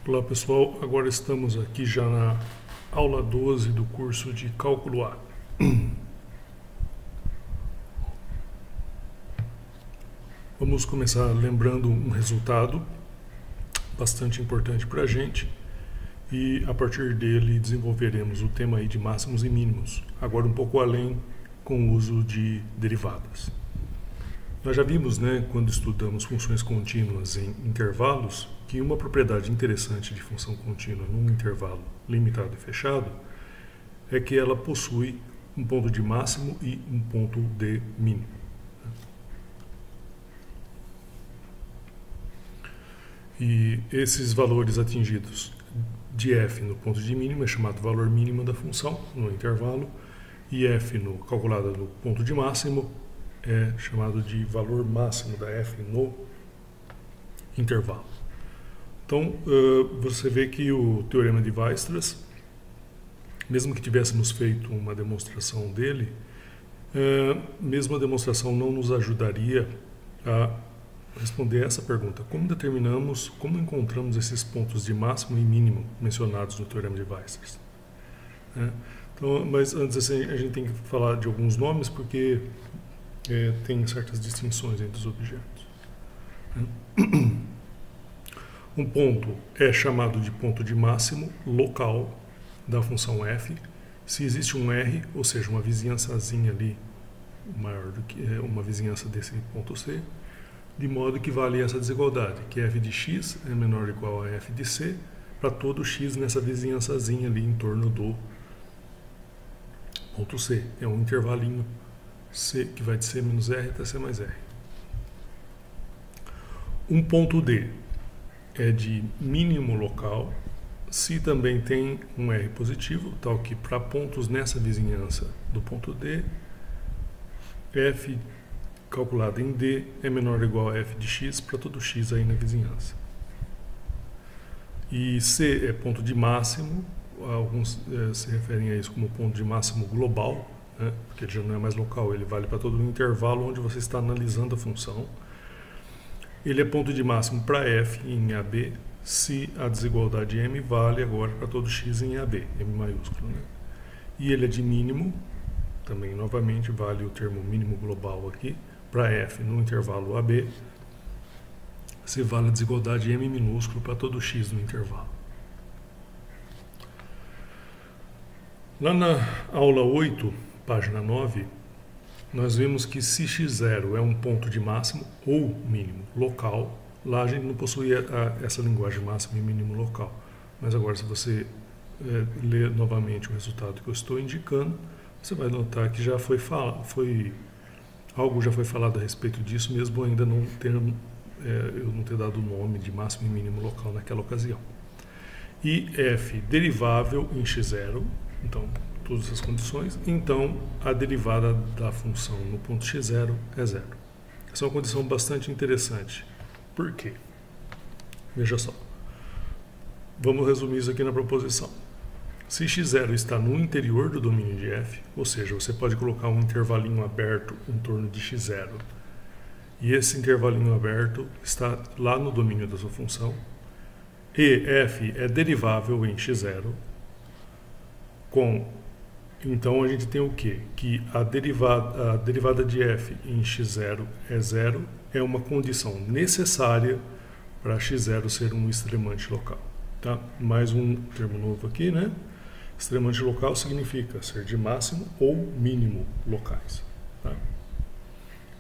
Olá pessoal, agora estamos aqui já na aula 12 do curso de Cálculo A. Vamos começar lembrando um resultado bastante importante para a gente e a partir dele desenvolveremos o tema aí de máximos e mínimos, agora um pouco além com o uso de derivadas. Nós já vimos, quando estudamos funções contínuas em intervalos, que uma propriedade interessante de função contínua num intervalo limitado e fechado é que ela possui um ponto de máximo e um ponto de mínimo. E esses valores atingidos de f no ponto de mínimo é chamado valor mínimo da função no intervalo, e f calculado no ponto de máximo é chamado de valor máximo da f no intervalo. Então, você vê que o teorema de Weierstrass, mesmo que tivéssemos feito uma demonstração dele, mesmo a demonstração não nos ajudaria a responder essa pergunta: como encontramos esses pontos de máximo e mínimo mencionados no teorema de Weierstrass? Então, mas antes assim, a gente tem que falar de alguns nomes, porque tem certas distinções entre os objetos. Um ponto é chamado de ponto de máximo local da função f se existe um R, ou seja, uma vizinhançazinha ali maior do que uma vizinhança desse ponto C, de modo que vale essa desigualdade, que f de x é menor ou igual a f de c para todo x nessa vizinhançazinha ali em torno do ponto C. É um intervalinho C que vai de C menos R até C mais R. Um ponto D é de mínimo local se também tem um R positivo, tal que para pontos nessa vizinhança do ponto D, f calculado em D é menor ou igual a f de x para todo x aí na vizinhança. E C é ponto de máximo, alguns se referem a isso como ponto de máximo global, porque ele já não é mais local, ele vale para todo o intervalo onde você está analisando a função. Ele é ponto de máximo para f em AB, se a desigualdade M vale agora para todo x em AB, M maiúsculo. E ele é de mínimo, também novamente vale o termo mínimo global aqui, para f no intervalo AB, se vale a desigualdade M minúsculo para todo x no intervalo. Lá na aula 8, página 9, nós vimos que se x0 é um ponto de máximo ou mínimo local, lá a gente não possui essa linguagem máximo e mínimo local. Mas agora, se você ler novamente o resultado que eu estou indicando, você vai notar que já algo já foi falado a respeito disso, mesmo ainda não eu não ter dado o nome de máximo e mínimo local naquela ocasião. E f derivável em x0, então todas essas condições, então a derivada da função no ponto x0 é zero. Essa é uma condição bastante interessante. Por quê? Veja só. Vamos resumir isso aqui na proposição. Se x0 está no interior do domínio de f, ou seja, você pode colocar um intervalinho aberto em torno de x0, e esse intervalinho aberto está lá no domínio da sua função, e f é derivável em x0, então a gente tem o quê? Que a derivada de f em x0 é zero, é uma condição necessária para x0 ser um extremante local. Tá? Mais um termo novo aqui, Extremante local significa ser de máximo ou mínimo locais. Tá?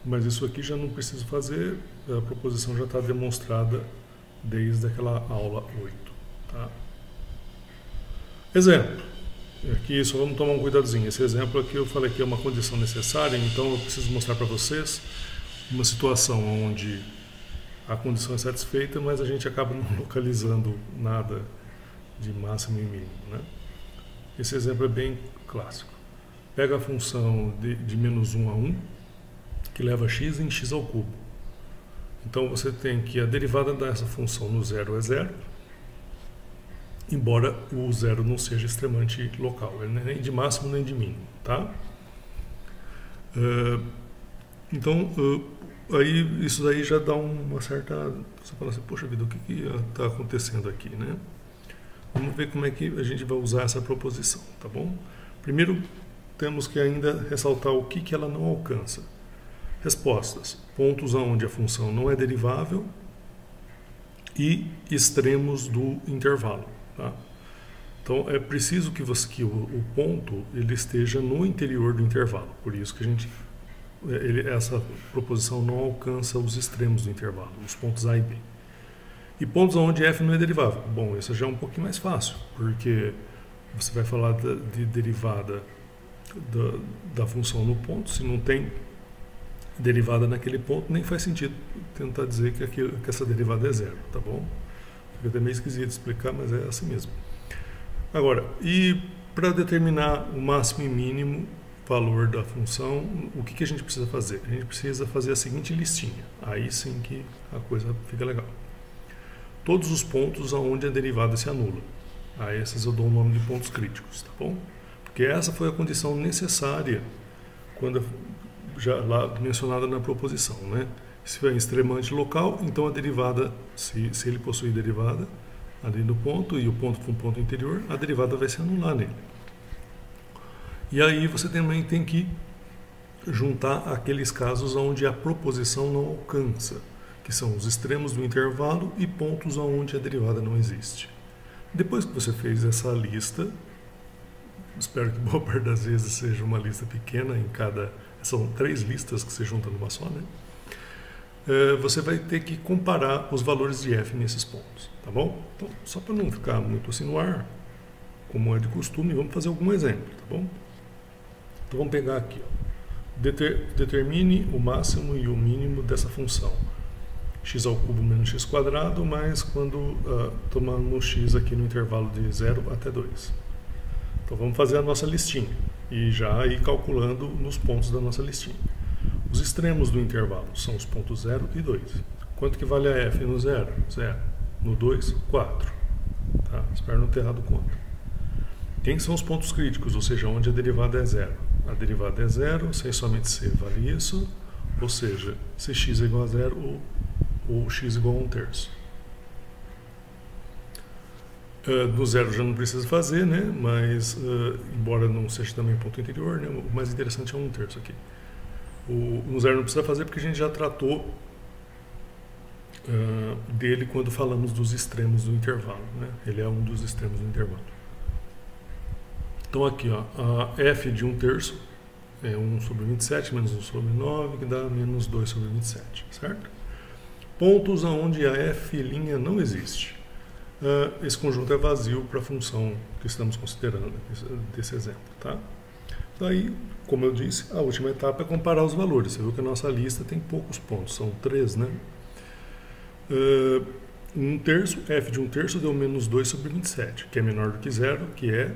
Mas isso aqui já não preciso fazer, a proposição já está demonstrada desde aquela aula 8. Tá? Exemplo. Aqui só vamos tomar um cuidadozinho. Esse exemplo aqui eu falei que é uma condição necessária, então eu preciso mostrar para vocês uma situação onde a condição é satisfeita, mas a gente acaba não localizando nada de máximo e mínimo. Esse exemplo é bem clássico. Pega a função de menos 1 a 1, que leva x em x ao cubo. Então você tem que a derivada dessa função no zero é zero, embora o zero não seja extremamente local, ele não é nem de máximo nem de mínimo. Tá? Então, aí isso daí já dá uma certa... Você fala assim, poxa vida, o que está acontecendo aqui, né? Vamos ver como é que a gente vai usar essa proposição, tá bom? Primeiro, temos que ainda ressaltar o que ela não alcança. Respostas: pontos onde a função não é derivável e extremos do intervalo, tá? Então, é preciso que o ponto ele esteja no interior do intervalo. Por isso que essa proposição não alcança os extremos do intervalo, os pontos A e B. E pontos onde f não é derivável. Bom, isso já é um pouquinho mais fácil, porque você vai falar de derivada da função no ponto. Se não tem derivada naquele ponto, nem faz sentido tentar dizer que essa derivada é zero, tá bom? Fica até meio esquisito explicar, mas é assim mesmo. Agora, e para determinar o máximo e mínimo valor da função, o que a gente precisa fazer? A gente precisa fazer a seguinte listinha. Aí sim que a coisa fica legal. Todos os pontos onde a derivada se anula. A esses eu dou o nome de pontos críticos, tá bom? Porque essa foi a condição necessária quando já lá mencionada na proposição, né? Se é extremamente local, então a derivada, se ele possui derivada ali no ponto e o ponto for um ponto interior, a derivada vai se anular nele. E aí você também tem que juntar aqueles casos onde a proposição não alcança, que são os extremos do intervalo e pontos onde a derivada não existe. Depois que você fez essa lista, espero que boa parte das vezes seja uma lista pequena, são 3 listas que se juntam numa só, né? Você vai ter que comparar os valores de f nesses pontos, tá bom? Então, só para não ficar muito assim no ar, como é de costume, vamos fazer algum exemplo, tá bom? Então vamos pegar aqui, ó. Determine o máximo e o mínimo dessa função x² menos x², mas quando tomando x aqui no intervalo de 0 até 2. Então vamos fazer a nossa listinha e já ir calculando nos pontos da nossa listinha. Os extremos do intervalo são os pontos 0 e 2. Quanto que vale a f no 0? 0. No 2, 4. Tá? Espero não ter errado conta. Quem são os pontos críticos? Ou seja, onde a derivada é 0. A derivada é 0, sem somente c vale isso. Ou seja, se x é igual a 0 ou x igual a 1/3. No 0 já não precisa fazer, né? Mas, embora não seja também ponto interior, né? O mais interessante é 1/3 aqui. No 0 não precisa fazer porque a gente já tratou dele quando falamos dos extremos do intervalo, né? Ele é um dos extremos do intervalo. Então aqui, ó, a f de 1/3 é 1/27 menos 1/9, que dá menos 2/27, certo? Pontos onde a f' não existe. Esse conjunto é vazio para a função que estamos considerando desse exemplo, tá? Daí, como eu disse, a última etapa é comparar os valores. Você viu que a nossa lista tem poucos pontos, são 3, né? 1/3, f de 1/3 deu menos 2/27, que é menor do que 0, que é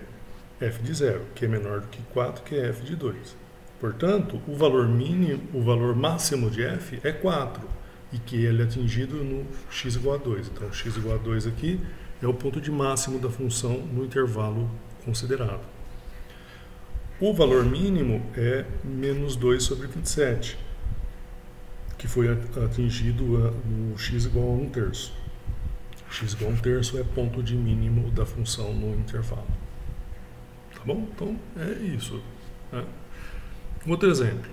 f de 0, que é menor do que 4, que é f de 2. Portanto, o valor máximo de f é 4, e que ele é atingido no x igual a 2. Então, x igual a 2 aqui é o ponto de máximo da função no intervalo considerado. O valor mínimo é menos 2/27, que foi atingido no x igual a 1/3. X igual a 1/3 é ponto de mínimo da função no intervalo. Tá bom? Então, é isso, né? Outro exemplo.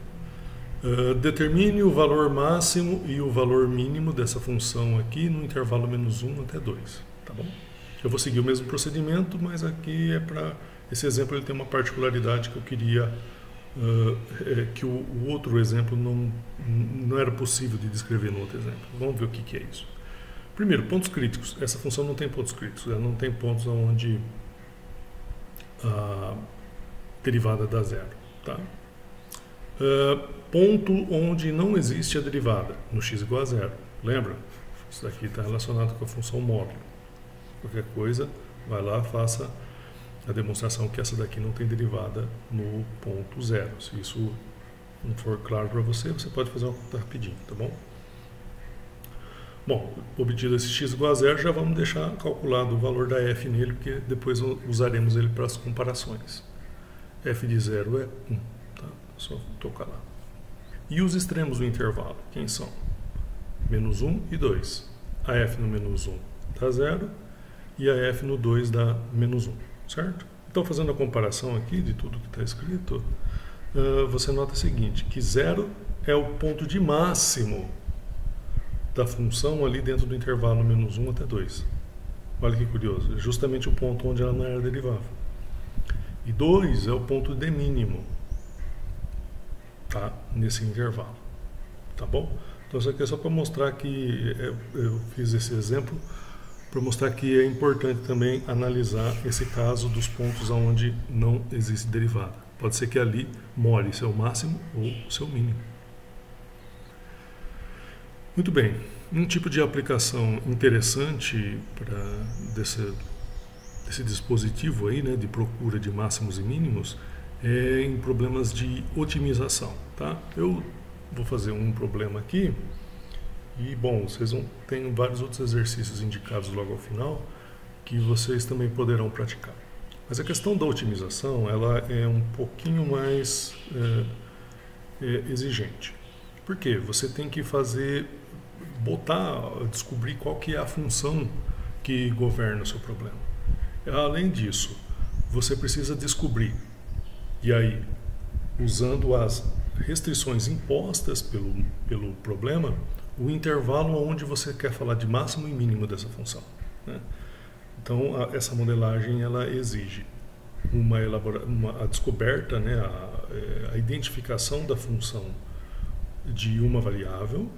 Determine o valor máximo e o valor mínimo dessa função aqui no intervalo menos 1 até 2. Tá bom? Eu vou seguir o mesmo procedimento, mas aqui é para... Esse exemplo ele tem uma particularidade que eu queria... que o outro exemplo não era possível de descrever no outro exemplo. Vamos ver o que é isso. Primeiro, pontos críticos. Essa função não tem pontos críticos. Ela não tem pontos onde a derivada dá 0. Tá? Ponto onde não existe a derivada, no x igual a 0. Lembra? Isso daqui está relacionado com a função módulo. Qualquer coisa, vai lá, faça a demonstração que essa daqui não tem derivada no ponto 0. Se isso não for claro para você, você pode fazer uma conta rapidinho, tá bom? Bom, obtido esse x igual a 0, já vamos deixar calculado o valor da f nele, porque depois usaremos ele para as comparações. F de 0 é 1. Tá? Só tocar lá. E os extremos do intervalo, quem são? Menos 1 e 2. A f no menos 1 dá 0 e a f no 2 dá menos 1, certo? Então, fazendo a comparação aqui de tudo que está escrito, você nota o seguinte, que 0 é o ponto de máximo da função ali dentro do intervalo menos 1 até 2. Olha que curioso, é justamente o ponto onde ela não era derivável. E 2 é o ponto de mínimo, tá? Nesse intervalo, tá bom? Então isso aqui é só para mostrar que eu fiz esse exemplo para mostrar que é importante também analisar esse caso dos pontos onde não existe derivada. Pode ser que ali more seu máximo ou seu mínimo. Muito bem, um tipo de aplicação interessante desse dispositivo aí, né, de procura de máximos e mínimos é em problemas de otimização, tá? Eu vou fazer um problema aqui e, bom, vocês têm vários outros exercícios indicados logo ao final que vocês também poderão praticar. Mas a questão da otimização, ela é um pouquinho mais exigente. Por quê? Você tem que descobrir qual que é a função que governa o seu problema. Além disso, você precisa descobrir, e aí, usando as restrições impostas pelo problema, o intervalo onde você quer falar de máximo e mínimo dessa função, né? Então, essa modelagem ela exige a descoberta, né, a identificação da função de uma variável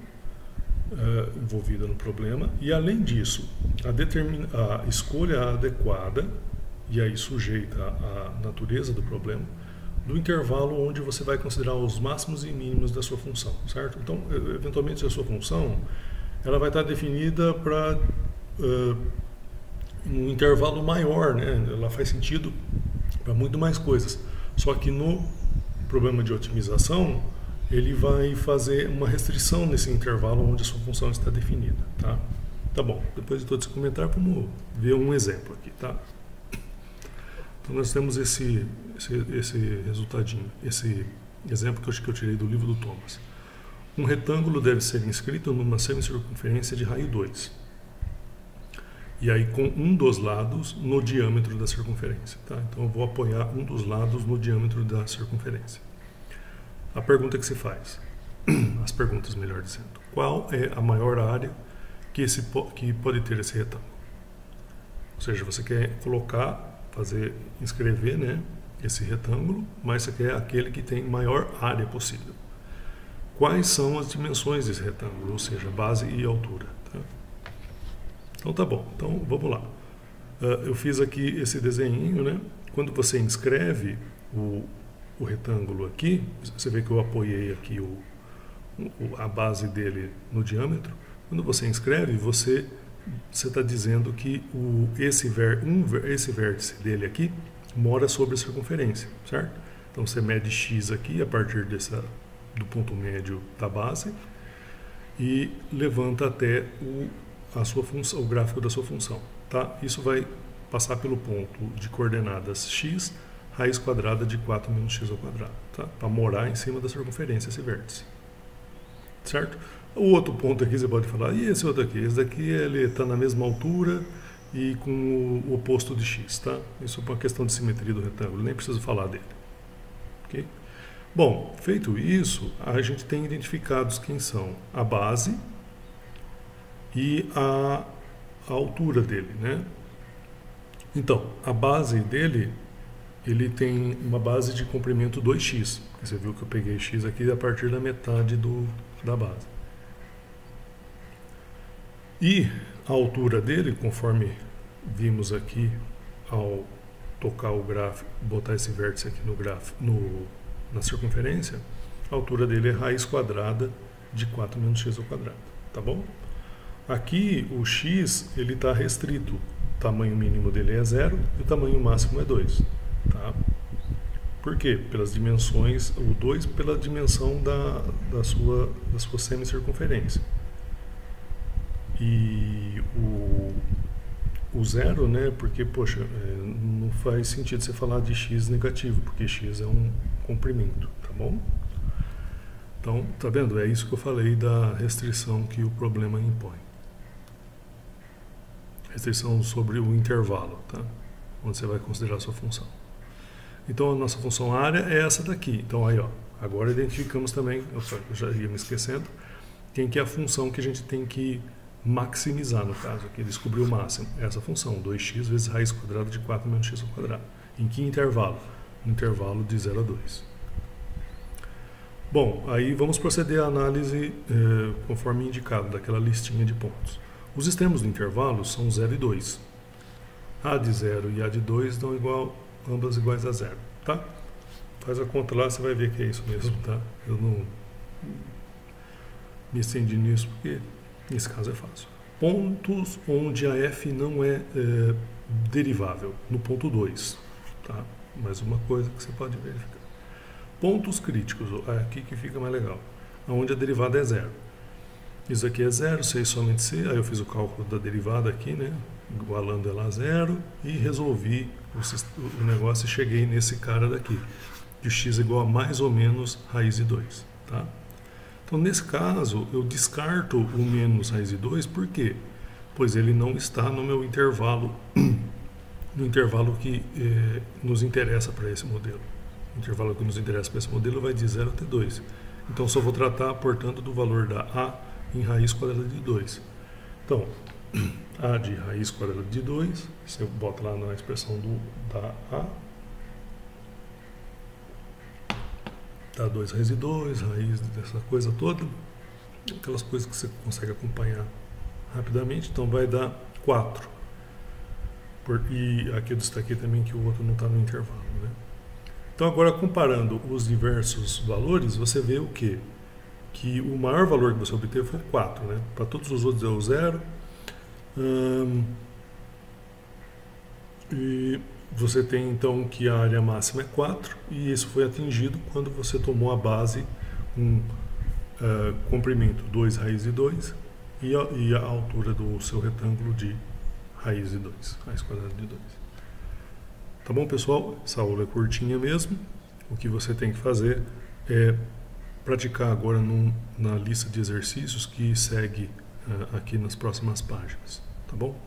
envolvida no problema e, além disso, a escolha adequada, e aí sujeita à natureza do problema, do intervalo onde você vai considerar os máximos e mínimos da sua função, certo? Então, eventualmente, a sua função ela vai estar definida para um intervalo maior, né? Ela faz sentido para muito mais coisas. Só que no problema de otimização, ele vai fazer uma restrição nesse intervalo onde a sua função está definida, tá? Tá bom, depois de todo esse comentário, vamos ver um exemplo aqui, tá? Então, nós temos esse resultadinho, esse exemplo que eu tirei do livro do Thomas. Um retângulo deve ser inscrito numa semicircunferência de raio 2. E aí com um dos lados no diâmetro da circunferência, tá? Então eu vou apoiar um dos lados no diâmetro da circunferência. A pergunta que se faz, as perguntas melhor dizendo, qual é a maior área que pode ter esse retângulo? Ou seja, você quer inscrever, né, esse retângulo, mas você quer aquele que tem maior área possível. Quais são as dimensões desse retângulo, ou seja, base e altura, tá? Então tá bom, então vamos lá. Eu fiz aqui esse desenho, né? Quando você inscreve o retângulo aqui, você vê que eu apoiei aqui a base dele no diâmetro. Quando você inscreve, você está dizendo que esse vértice dele aqui mora sobre a circunferência, certo? Então você mede x aqui a partir do ponto médio da base e levanta até o gráfico da sua função, tá? Isso vai passar pelo ponto de coordenadas x, raiz quadrada de 4 menos x ao quadrado, tá? Para morar em cima da circunferência esse vértice, certo? O outro ponto aqui você pode falar, e esse outro aqui? Esse daqui ele está na mesma altura e com o oposto de x, tá? Isso é uma questão de simetria do retângulo, nem preciso falar dele, ok? Bom, feito isso, a gente tem identificados quem são a base e a altura dele, né? Então, a base dele, ele tem uma base de comprimento 2x. Você viu que eu peguei x aqui a partir da metade da base. E a altura dele, conforme vimos aqui ao tocar o gráfico, botar esse vértice aqui no gráfico, na circunferência, a altura dele é raiz quadrada de 4 menos x ao quadrado, tá bom? Aqui o x ele está restrito, o tamanho mínimo dele é 0 e o tamanho máximo é 2, tá? Por quê? Pelas dimensões, o 2 pela dimensão da sua semicircunferência. E o 0, né? Porque, poxa, não faz sentido você falar de x negativo, porque x é um comprimento, tá bom? Então, tá vendo? É isso que eu falei da restrição que o problema impõe. Restrição sobre o intervalo, tá? Onde você vai considerar a sua função. Então, a nossa função área é essa daqui. Então, aí, ó, agora identificamos também, eu já ia me esquecendo, quem que é a função que a gente tem que maximizar, no caso aqui, descobrir o máximo. Essa função, 2x vezes raiz quadrada de 4 menos x ao quadrado. Em que intervalo? No intervalo de 0 a 2. Bom, aí vamos proceder à análise conforme indicado, daquela listinha de pontos. Os extremos do intervalo são 0 e 2. A de 0 e A de 2 dão ambas iguais a 0, tá? Faz a conta lá, você vai ver que é isso mesmo, tá? Eu não me estendi nisso porque nesse caso é fácil. Pontos onde a f não é derivável, no ponto 2, tá? Mais uma coisa que você pode verificar. Pontos críticos, aqui que fica mais legal, onde a derivada é 0. Isso aqui é 0, C somente C, aí eu fiz o cálculo da derivada aqui, né? Igualando ela a 0 e resolvi o negócio e cheguei nesse cara daqui, de x igual a mais ou menos raiz de 2, tá? Então, nesse caso, eu descarto o menos raiz de 2, por quê? Pois ele não está no meu intervalo, no intervalo que nos interessa para esse modelo. O intervalo que nos interessa para esse modelo vai de 0 até 2. Então, só vou tratar, portanto, do valor da A em raiz quadrada de 2. Então, A de raiz quadrada de 2, você bota lá na expressão da A, dá 2 raiz de 2, raiz dessa coisa toda, aquelas coisas que você consegue acompanhar rapidamente, então vai dar 4. E aqui eu destaquei também que o outro não está no intervalo, né? Então agora comparando os diversos valores, você vê o quê? Que o maior valor que você obteve foi 4, né? Para todos os outros deu 0. E você tem então que a área máxima é 4, e isso foi atingido quando você tomou a base comprimento 2 raiz de 2 e a altura do seu retângulo de raiz de 2, raiz quadrada de 2. Tá bom, pessoal? Essa aula é curtinha mesmo. O que você tem que fazer é praticar agora na lista de exercícios que segue aqui nas próximas páginas. Tá bom?